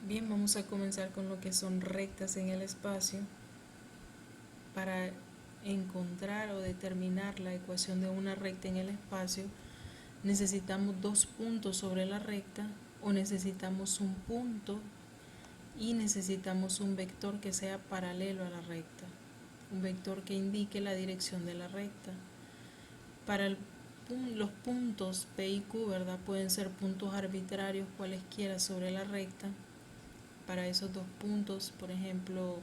Bien, vamos a comenzar con lo que son rectas en el espacio. Para encontrar o determinar la ecuación de una recta en el espacio, necesitamos dos puntos sobre la recta o necesitamos un punto y necesitamos un vector que sea paralelo a la recta, un vector que indique la dirección de la recta. Para los puntos P y Q, ¿verdad? Pueden ser puntos arbitrarios cualesquiera sobre la recta. Para esos dos puntos, por ejemplo,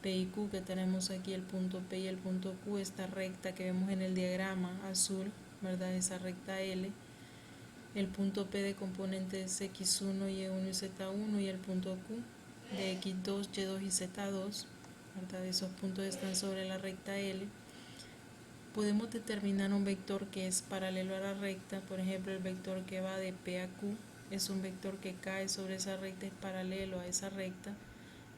P y Q, que tenemos aquí el punto P y el punto Q, esta recta que vemos en el diagrama azul, ¿verdad? Esa recta L. El punto P de componentes X1, Y1 y Z1 y el punto Q de X2, Y2 y Z2, ¿verdad? Esos puntos están sobre la recta L. Podemos determinar un vector que es paralelo a la recta, por ejemplo el vector que va de P a Q es un vector que cae sobre esa recta, es paralelo a esa recta.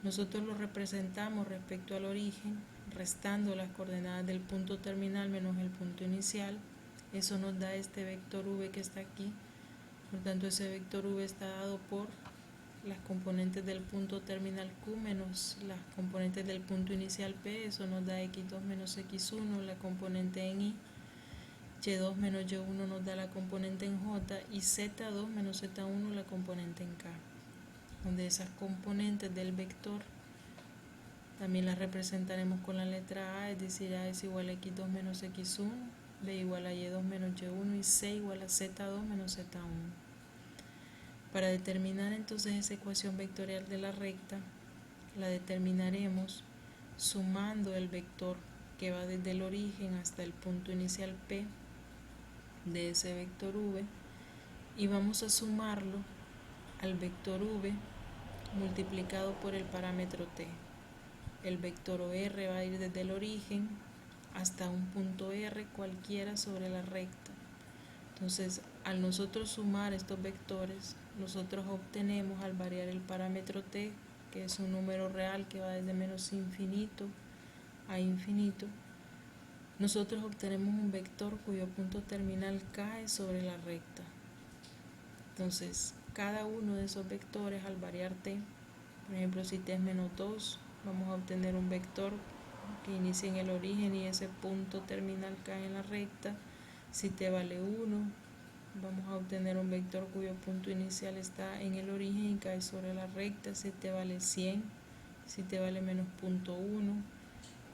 Nosotros lo representamos respecto al origen, restando las coordenadas del punto terminal menos el punto inicial. Eso nos da este vector V que está aquí. Por tanto, ese vector V está dado por las componentes del punto terminal Q menos las componentes del punto inicial P. Eso nos da X2 menos X1, la componente en Y2 menos Y1 nos da la componente en J, y Z2 menos Z1 la componente en K, donde esas componentes del vector también las representaremos con la letra A, es decir, A es igual a X2 menos X1, B igual a Y2 menos Y1 y C igual a Z2 menos Z1. Para determinar entonces esa ecuación vectorial de la recta, la determinaremos sumando el vector que va desde el origen hasta el punto inicial P de ese vector V, y vamos a sumarlo al vector V multiplicado por el parámetro T. El vector R va a ir desde el origen hasta un punto R cualquiera sobre la recta. Entonces, al nosotros sumar estos vectores, nosotros obtenemos, al variar el parámetro T, que es un número real que va desde menos infinito a infinito, nosotros obtenemos un vector cuyo punto terminal cae sobre la recta. Entonces, cada uno de esos vectores, al variar T, por ejemplo, si T es menos 2, vamos a obtener un vector que inicie en el origen y ese punto terminal cae en la recta. Si T vale 1, vamos a obtener un vector cuyo punto inicial está en el origen y cae sobre la recta. Si T vale 100, si T vale menos 0.1,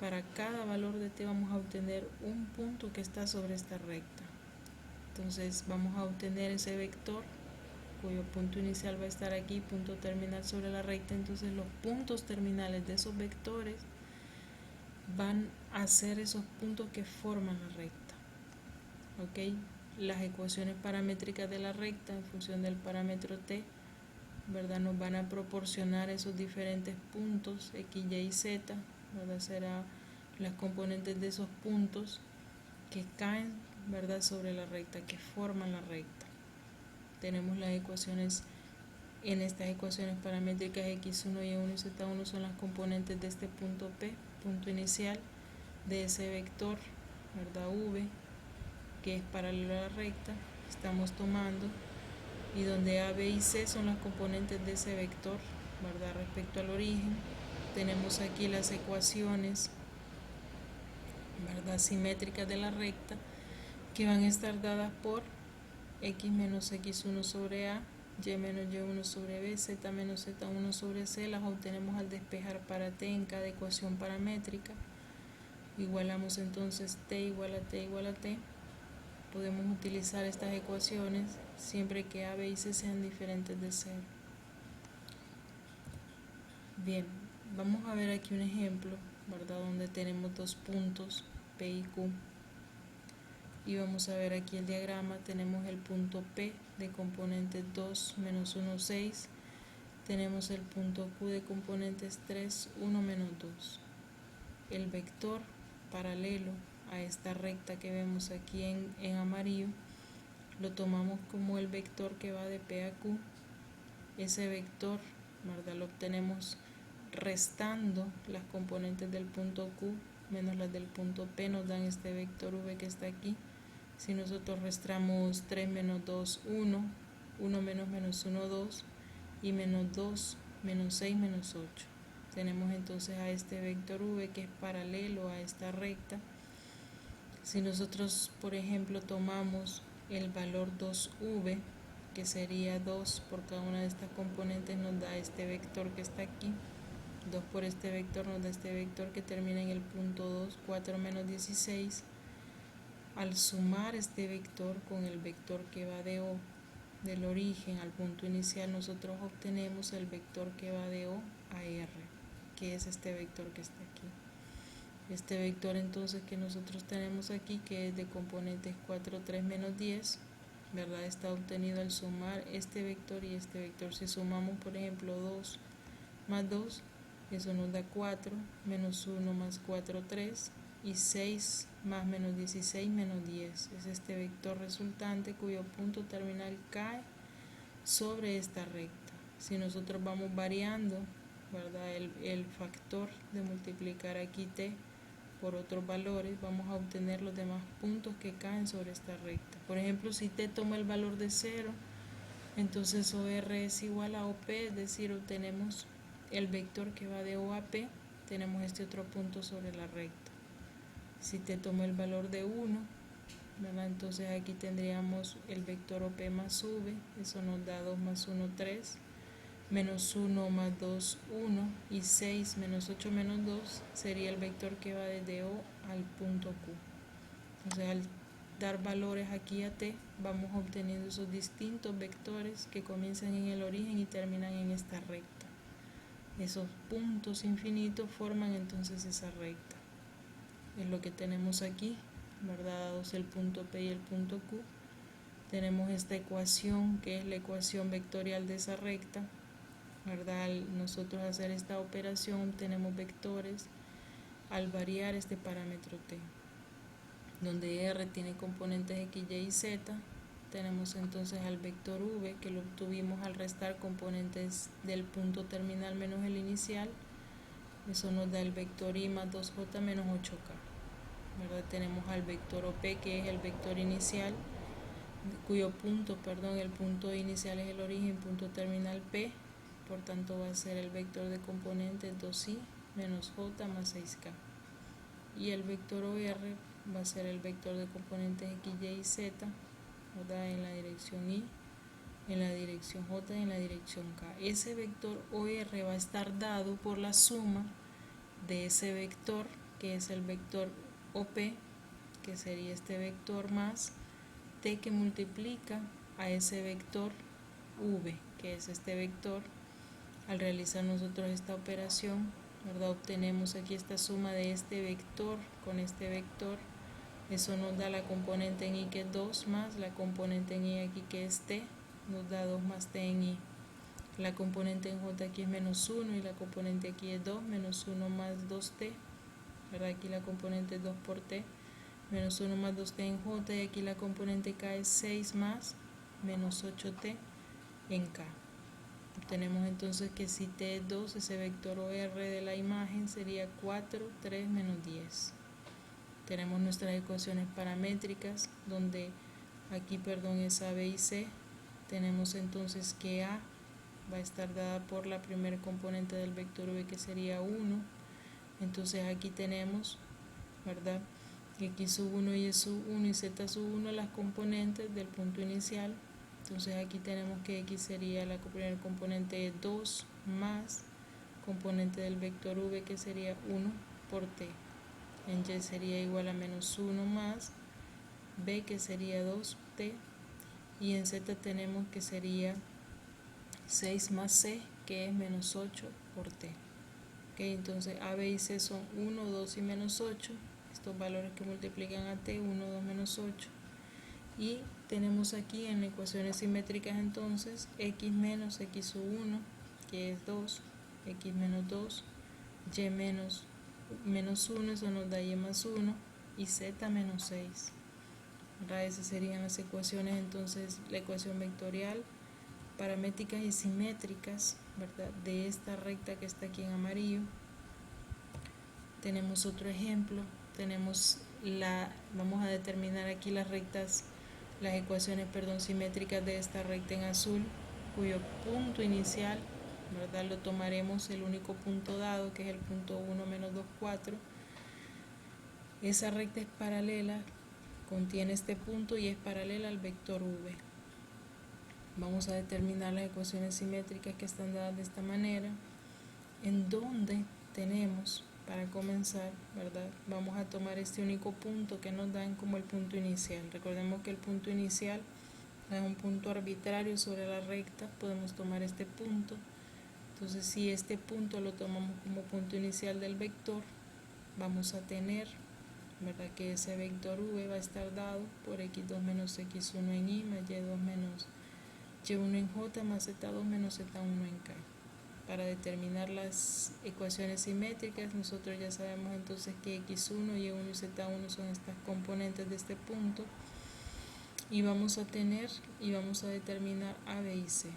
para cada valor de T vamos a obtener un punto que está sobre esta recta. Entonces vamos a obtener ese vector cuyo punto inicial va a estar aquí, punto terminal sobre la recta. Entonces los puntos terminales de esos vectores van a ser esos puntos que forman la recta. ¿Ok? Las ecuaciones paramétricas de la recta en función del parámetro T, ¿verdad? Nos van a proporcionar esos diferentes puntos X, Y y Z, ¿verdad? Será las componentes de esos puntos que caen, ¿verdad? Sobre la recta, que forman la recta. Tenemos las ecuaciones, en estas ecuaciones paramétricas X1, Y1 y Z1 son las componentes de este punto P, punto inicial de ese vector, ¿verdad? V, que es paralelo a la recta, estamos tomando, y donde A, B y C son las componentes de ese vector, ¿verdad? Respecto al origen, tenemos aquí las ecuaciones, ¿verdad? Simétricas de la recta, que van a estar dadas por X menos X1 sobre A, Y menos Y1 sobre B, Z menos Z1 sobre C. Las obtenemos al despejar para T en cada ecuación paramétrica. Igualamos entonces T igual a T igual a T. Podemos utilizar estas ecuaciones siempre que A, B y C sean diferentes de 0. Bien, vamos a ver aquí un ejemplo, ¿verdad? Donde tenemos dos puntos, P y Q. Y vamos a ver aquí el diagrama. Tenemos el punto P de componentes 2, menos 1, 6. Tenemos el punto Q de componentes 3, 1, menos 2. El vector paralelo a esta recta que vemos aquí en amarillo, lo tomamos como el vector que va de P a Q. Ese vector, ¿verdad? Lo obtenemos restando las componentes del punto Q menos las del punto P, nos dan este vector V que está aquí. Si nosotros restamos 3 menos 2, 1, 1 menos menos 1, 2, y menos 2 menos 6, menos 8. Tenemos entonces a este vector v que es paralelo a esta recta. Si nosotros, por ejemplo, tomamos el valor 2v, que sería 2 por cada una de estas componentes, nos da este vector que está aquí. 2 por este vector nos da este vector que termina en el punto 2, 4 menos 16. Al sumar este vector con el vector que va de O, del origen al punto inicial, nosotros obtenemos el vector que va de O a R, que es este vector que está aquí. Este vector entonces que nosotros tenemos aquí, que es de componentes 4, 3 menos 10, ¿verdad? Está obtenido al sumar este vector y este vector. Si sumamos, por ejemplo, 2 más 2, eso nos da 4, menos 1 más 4, 3, y 6 más menos 16 menos 10. Es este vector resultante cuyo punto terminal cae sobre esta recta. Si nosotros vamos variando, ¿verdad?, el factor de multiplicar aquí t por otros valores, vamos a obtener los demás puntos que caen sobre esta recta. Por ejemplo, si t toma el valor de 0, entonces OR es igual a OP, es decir, obtenemos el vector que va de O a P, tenemos este otro punto sobre la recta. Si t toma el valor de 1, ¿verdad?, entonces aquí tendríamos el vector OP más V, eso nos da 2 más 1, 3, menos 1 más 2, 1, y 6 menos 8 menos 2 sería el vector que va desde O al punto Q. Entonces al dar valores aquí a t, vamos obteniendo esos distintos vectores que comienzan en el origen y terminan en esta recta. Esos puntos infinitos forman entonces esa recta. Es lo que tenemos aquí, ¿verdad? Dados el punto P y el punto Q, tenemos esta ecuación que es la ecuación vectorial de esa recta, ¿verdad? Al nosotros hacer esta operación tenemos vectores al variar este parámetro t, donde r tiene componentes x, y y z. Tenemos entonces al vector v, que lo obtuvimos al restar componentes del punto terminal menos el inicial. Eso nos da el vector i más 2j menos 8k, ¿verdad? Tenemos al vector op, que es el vector inicial, cuyo punto, el punto inicial es el origen, punto terminal p, por tanto va a ser el vector de componentes 2i menos j más 6k. Y el vector OR va a ser el vector de componentes x, y z, ¿verdad?, en la dirección i, en la dirección j y en la dirección k. Ese vector OR va a estar dado por la suma de ese vector, que es el vector OP, que sería este vector, más t que multiplica a ese vector v, que es este vector. Al realizar nosotros esta operación, ¿verdad?, obtenemos aquí esta suma de este vector con este vector. Eso nos da la componente en i, que es 2, más la componente en i aquí, que es t, nos da 2 más t en i. La componente en j aquí es menos 1 y la componente aquí es 2, menos 1 más 2t, ¿verdad? Aquí la componente es 2 por t, menos 1 más 2t en j, y aquí la componente k es 6 más menos 8t en k. Obtenemos entonces que si t es 2, ese vector OR de la imagen sería 4, 3, menos 10. Tenemos nuestras ecuaciones paramétricas, donde aquí, es A, B y C. Tenemos entonces que A va a estar dada por la primera componente del vector V, que sería 1. Entonces aquí tenemos, ¿verdad?, x sub 1, y sub 1 y z sub 1 las componentes del punto inicial. Entonces aquí tenemos que x sería la primera componente de 2 más componente del vector v, que sería 1 por t. En y sería igual a menos 1 más b, que sería 2t, y en z tenemos que sería 6 más c, que es menos 8 por t. Okay, entonces a, b y c son 1, 2 y menos 8, estos valores que multiplican a t, 1, 2, menos 8. Y tenemos aquí en ecuaciones simétricas entonces x menos x sub 1, que es 2, x menos 2, y menos 1, eso nos da y más 1, y z menos 6. Ahora esas serían las ecuaciones, entonces la ecuación vectorial, paramétricas y simétricas, ¿verdad?, de esta recta que está aquí en amarillo. Tenemos otro ejemplo, vamos a determinar aquí las ecuaciones simétricas de esta recta en azul, cuyo punto inicial ¿verdad? Lo tomaremos el único punto dado, que es el punto 1 menos 2, 4. Esa recta es paralela, contiene este punto y es paralela al vector v. Vamos a determinar las ecuaciones simétricas que están dadas de esta manera, en donde tenemos, para comenzar, ¿verdad? Vamos a tomar este único punto que nos dan como el punto inicial. Recordemos que el punto inicial es un punto arbitrario sobre la recta, podemos tomar este punto. Entonces, si este punto lo tomamos como punto inicial del vector, vamos a tener, ¿verdad?, que ese vector v va a estar dado por x2 menos x1 en y más y2 menos y1 en j más z2 menos z1 en k. Para determinar las ecuaciones simétricas, nosotros ya sabemos entonces que x1, y1 y z1 son estas componentes de este punto, y vamos a determinar a, b y c,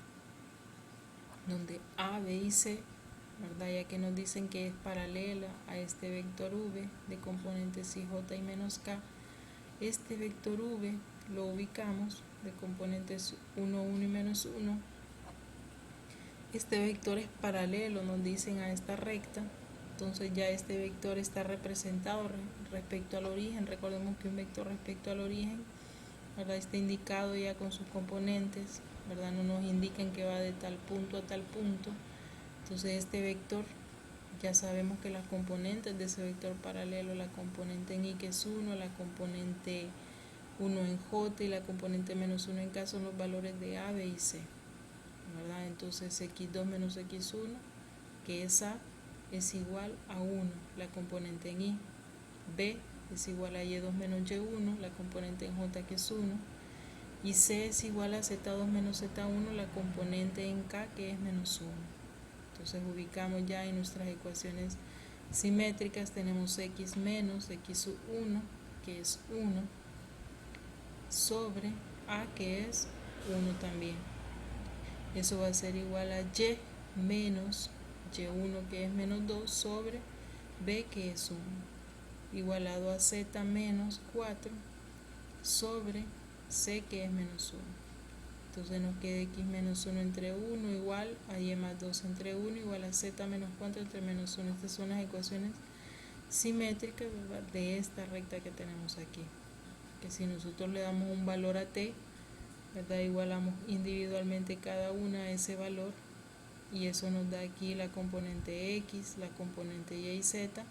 donde a, b y c, ¿verdad?, ya que nos dicen que es paralela a este vector v de componentes i, j y menos k, este vector v lo ubicamos de componentes 1, 1 y menos 1. Este vector es paralelo, nos dicen, a esta recta. Entonces ya este vector está representado respecto al origen. Recordemos que un vector respecto al origen, ¿verdad?, está indicado ya con sus componentes, ¿verdad? No nos indican que va de tal punto a tal punto. Entonces este vector, ya sabemos que las componentes de ese vector paralelo, la componente en y, que es 1, la componente 1 en j y la componente menos 1 en k, son los valores de a, b y c, ¿verdad? Entonces x2 menos x1, que es a, es igual a 1, la componente en y. B es igual a y2 menos y1, la componente en j, que es 1. Y c es igual a z2 menos z1, la componente en k, que es menos 1. Entonces ubicamos ya en nuestras ecuaciones simétricas, tenemos x menos x1, que es 1, sobre a, que es 1 también. Eso va a ser igual a y menos y1, que es menos 2, sobre b, que es 1, igualado a z menos 4 sobre c, que es menos 1. Entonces nos queda x menos 1 entre 1 igual a y más 2 entre 1 igual a z menos 4 entre menos 1. Estas son las ecuaciones simétricas, ¿verdad?, de esta recta que tenemos aquí. Que si nosotros le damos un valor a t, ¿verdad?, igualamos individualmente cada una a ese valor, y eso nos da aquí la componente x, la componente y z,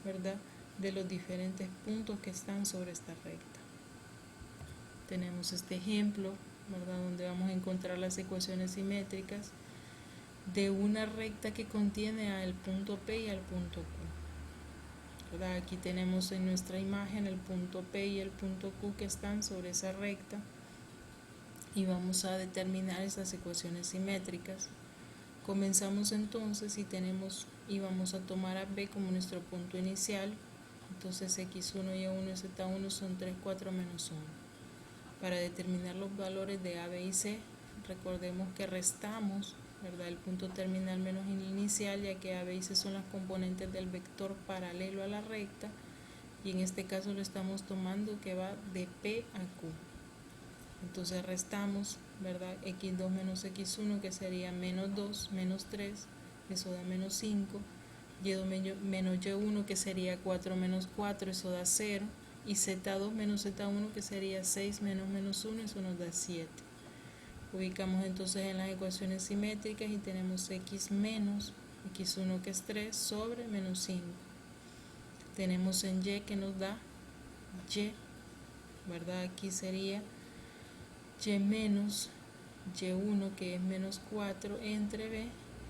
¿verdad?, de los diferentes puntos que están sobre esta recta. Tenemos este ejemplo, ¿verdad?, donde vamos a encontrar las ecuaciones simétricas de una recta que contiene al punto P y al punto Q. ¿Verdad? Aquí tenemos en nuestra imagen el punto P y el punto Q que están sobre esa recta, y vamos a determinar esas ecuaciones simétricas. Comenzamos entonces y vamos a tomar a B como nuestro punto inicial. Entonces x1, y1 y z1 son 3, 4 menos 1. Para determinar los valores de a, b y c, recordemos que restamos, ¿verdad?, el punto terminal menos el inicial, ya que a, b y c son las componentes del vector paralelo a la recta, y en este caso lo estamos tomando que va de P a Q. Entonces restamos, ¿verdad?, x2 menos x1, que sería menos 2, menos 3, eso da menos 5, y2 menos y1, que sería 4 menos 4, eso da 0, y z2 menos z1, que sería 6 menos menos 1, eso nos da 7. Ubicamos entonces en las ecuaciones simétricas y tenemos x menos x1, que es 3, sobre menos 5. Tenemos en y, que nos da y, ¿verdad? Aquí sería y menos y1, que es menos 4, entre b,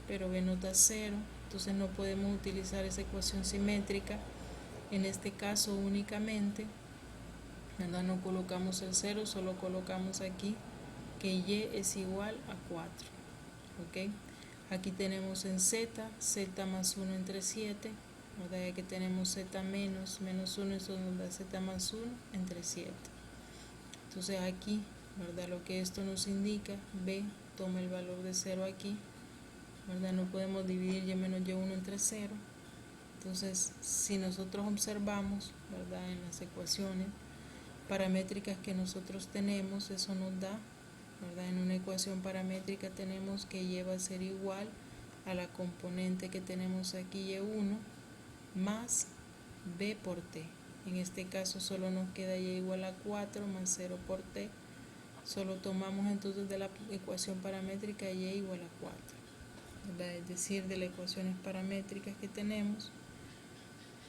pero b nos da 0, entonces no podemos utilizar esa ecuación simétrica. En este caso únicamente, ¿verdad?, no colocamos el 0, solo colocamos aquí que y es igual a 4. ¿Ok? Aquí tenemos en z más 1 entre 7, ¿verdad?, ya que tenemos z menos 1, eso nos da z más 1 entre 7. Entonces aquí, ¿verdad?, lo que esto nos indica, b toma el valor de 0 aquí, ¿verdad? No podemos dividir y menos y1 entre 0. Entonces, si nosotros observamos, ¿verdad?, en las ecuaciones paramétricas que nosotros tenemos, eso nos da, ¿verdad?, en una ecuación paramétrica tenemos que y va a ser igual a la componente que tenemos aquí y1 más b por t. En este caso solo nos queda y igual a 4 más 0 por t. Solo tomamos entonces de la ecuación paramétrica y igual a 4, ¿verdad? Es decir, de las ecuaciones paramétricas que tenemos,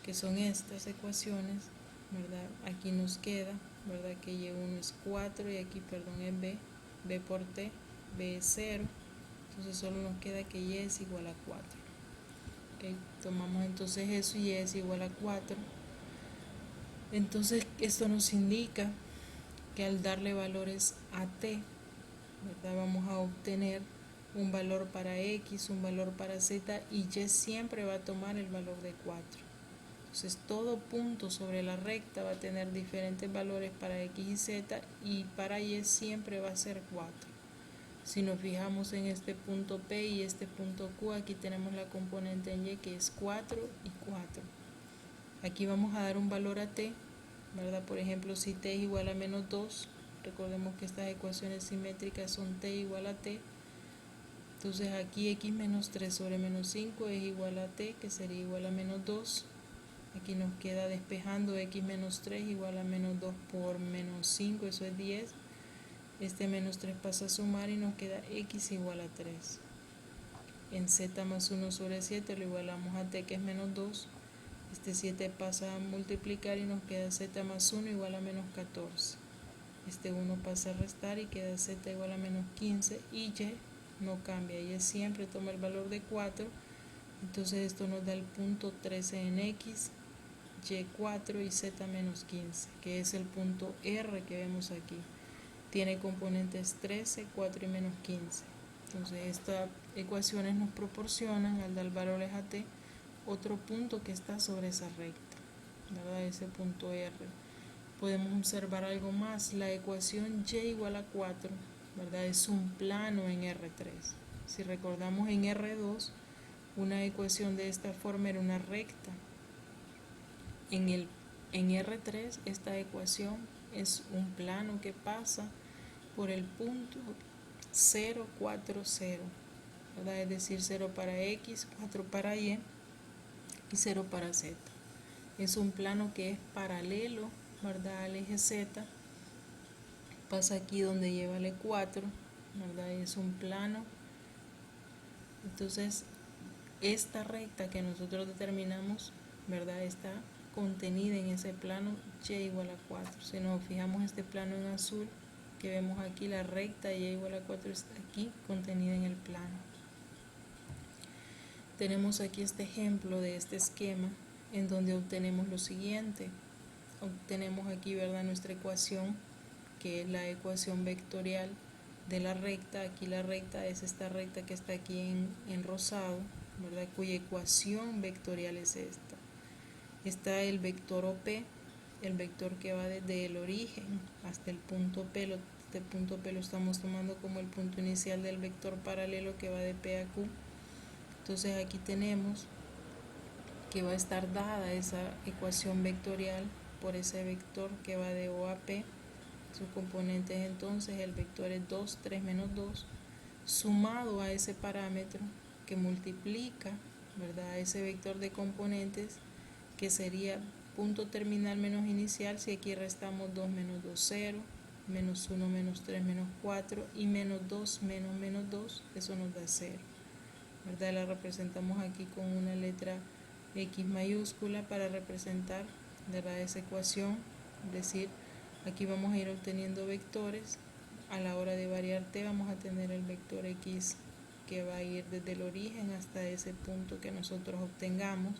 que son estas ecuaciones, ¿verdad? Aquí nos queda, ¿verdad? Que y1 es 4 y aquí, perdón, es b por t, b es 0, entonces solo nos queda que y es igual a 4. ¿Okay? Tomamos entonces eso y y es igual a 4. Entonces esto nos indica que al darle valores a t, ¿verdad? Vamos a obtener un valor para x, un valor para z, y y siempre va a tomar el valor de 4. Entonces todo punto sobre la recta va a tener diferentes valores para x y z, y para y siempre va a ser 4. Si nos fijamos en este punto P y este punto Q, aquí tenemos la componente en y que es 4 y 4. Aquí vamos a dar un valor a t, ¿verdad? Por ejemplo, si t es igual a menos 2, recordemos que estas ecuaciones simétricas son t igual a t. Entonces aquí x menos 3 sobre menos 5 es igual a t, que sería igual a menos 2. Aquí nos queda despejando x menos 3 igual a menos 2 por menos 5, eso es 10. Este menos 3 pasa a sumar y nos queda x igual a 3. En z más 1 sobre 7 lo igualamos a t, que es menos 2. Este 7 pasa a multiplicar y nos queda z más 1 igual a menos 14. Este 1 pasa a restar y queda z igual a menos 15. Y y no cambia, y siempre toma el valor de 4. Entonces esto nos da el punto 13 en x, y4 y z menos 15, que es el punto R que vemos aquí. Tiene componentes 13, 4 y menos 15. Entonces estas ecuaciones nos proporcionan, al dar valores a t, otro punto que está sobre esa recta, ¿verdad? Ese punto R. Podemos observar algo más. La ecuación y igual a 4, ¿verdad? Es un plano en R3. Si recordamos en R2, una ecuación de esta forma era una recta. En R3 esta ecuación es un plano que pasa por el punto 0, 4, 0, ¿verdad? Es decir, 0 para x, 4 para y 0 para z. Es un plano que es paralelo, ¿verdad? Al eje z. Pasa aquí donde lleva el E4, ¿verdad? Es un plano. Entonces, esta recta que nosotros determinamos, ¿verdad? Está contenida en ese plano y igual a 4. Si nos fijamos este plano en azul, que vemos aquí, la recta y igual a 4 está aquí contenida en el plano. Tenemos aquí este ejemplo de este esquema en donde obtenemos lo siguiente. Obtenemos aquí, ¿verdad?, nuestra ecuación, que es la ecuación vectorial de la recta. Aquí la recta es esta recta que está aquí en rosado, ¿verdad?, cuya ecuación vectorial es esta. Está el vector OP, el vector que va desde el origen hasta el punto P. Este punto P lo estamos tomando como el punto inicial del vector paralelo que va de P a Q. Entonces aquí tenemos que va a estar dada esa ecuación vectorial por ese vector que va de O a P. Sus componentes entonces, el vector es 2, 3 menos 2, sumado a ese parámetro que multiplica, ¿verdad?, ese vector de componentes, que sería punto terminal menos inicial. Si aquí restamos 2 menos 2, 0, menos 1 menos 3 menos 4 y menos 2 menos 2, eso nos da 0, ¿verdad? La representamos aquí con una letra X mayúscula para representar, ¿verdad?, esa ecuación. Es decir, aquí vamos a ir obteniendo vectores. A la hora de variar t vamos a tener el vector x que va a ir desde el origen hasta ese punto que nosotros obtengamos.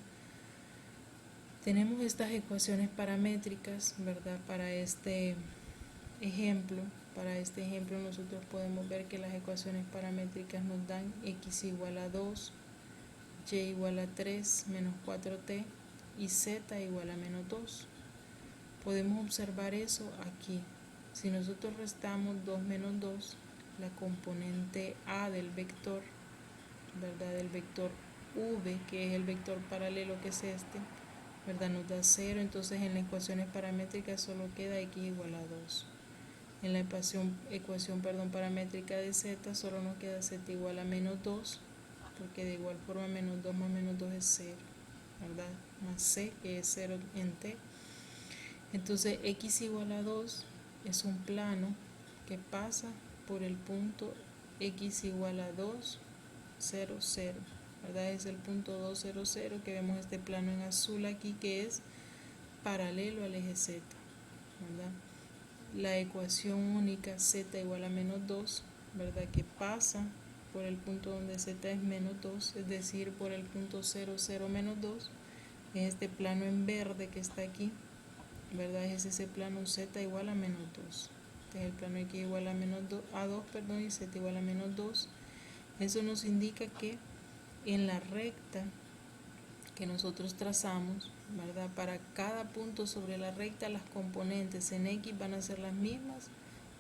Tenemos estas ecuaciones paramétricas, ¿verdad? Para este ejemplo nosotros podemos ver que las ecuaciones paramétricas nos dan x igual a 2, y igual a 3 menos 4t y z igual a menos 2. Podemos observar eso aquí. Si nosotros restamos 2 menos 2, la componente a del vector, ¿verdad?, del vector v, que es el vector paralelo, que es este, ¿verdad?, nos da 0. Entonces en las ecuaciones paramétricas solo queda x igual a 2. En la ecuación paramétrica de z solo nos queda z igual a menos 2, porque de igual forma menos 2 más menos 2 es 0, ¿verdad? Más c, que es 0 en t. Entonces x igual a 2 es un plano que pasa por el punto x igual a 2, 0, 0, ¿verdad? Es el punto 2, 0, 0, que vemos este plano en azul aquí, que es paralelo al eje z, ¿verdad? La ecuación única z igual a menos 2, ¿verdad? Que pasa por el punto donde z es menos 2, es decir, por el punto 0, 0, menos 2, es este plano en verde que está aquí, ¿verdad? Es ese plano z igual a menos 2. Este es el plano x igual a menos 2, y z igual a menos 2. Eso nos indica que en la recta que nosotros trazamos, ¿verdad? Para cada punto sobre la recta, las componentes en x van a ser las mismas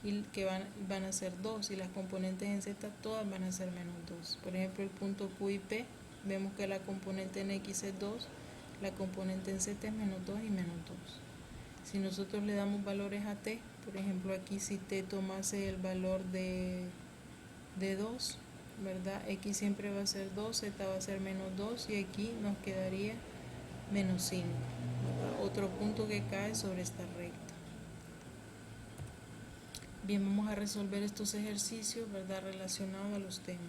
y que van a ser 2, y las componentes en z todas van a ser menos 2. Por ejemplo, el punto Q y P, vemos que la componente en x es 2, la componente en z es menos 2 y menos 2. Si nosotros le damos valores a t, por ejemplo aquí si t tomase el valor de 2, ¿verdad? X siempre va a ser 2, z va a ser menos 2 y aquí nos quedaría menos 5, ¿verdad? Otro punto que cae sobre esta recta. Bien, vamos a resolver estos ejercicios, ¿verdad? Relacionados a los temas.